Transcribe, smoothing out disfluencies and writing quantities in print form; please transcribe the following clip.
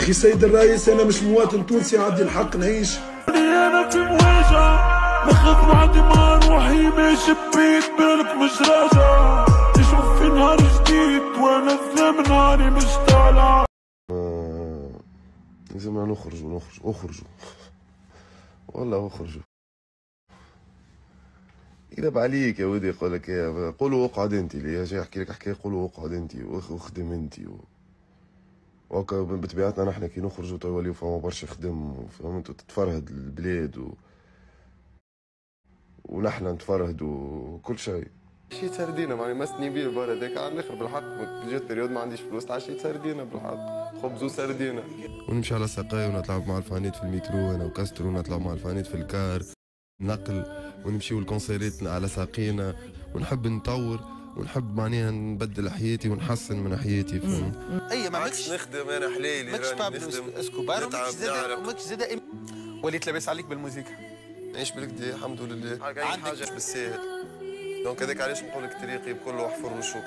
اخي سيد الرئيس، انا مش مواطن تونسي، عندي الحق نعيش. انا في مواجهة نخاف بعد ما روحي ماشي بيت بالك مش راجع، تشوف في نهار جديد وانا في نهاري مش طالع. لازمنا نخرجوا والله اخرجوا. يقلب عليك يا ودي، يقول لك ايه، قولوا اقعد انت، اللي جاي يحكي لك حكايه قولوا اقعد انت واخدم انت وهكا. بطبيعتنا نحن كي نخرجوا تو يوليو فما برشا خدم، فهمت، تتفرهد البلاد ونحن نتفرهد وكل شيء. عشيت سردينه معني مسني بيه برا هذاك على الاخر بالحق. جات بريود ما عنديش فلوس، عشيت سردينه بالحق، خبز وسردينه. ونمشي على ساقاي ونطلع مع الفانيت في المترو انا وكاسترو، ونطلع مع الفانيت في الكار نقل، ونمشيو الكونسيرات على ساقينا، ونحب نطور ونحب معناها نبدل حياتي ونحسن من حياتي، فهمت؟ اي ما ماكش نخدم انا حليلي، ماكش بابلو اسكوبار، وماكش زاد وليت لاباس عليك بالموسيقى. نعيش بالكدا الحمد لله، عندك حاجه بالساهل. دونك هذاك علاش نقول لك طريقي بكل وحفر وشوك.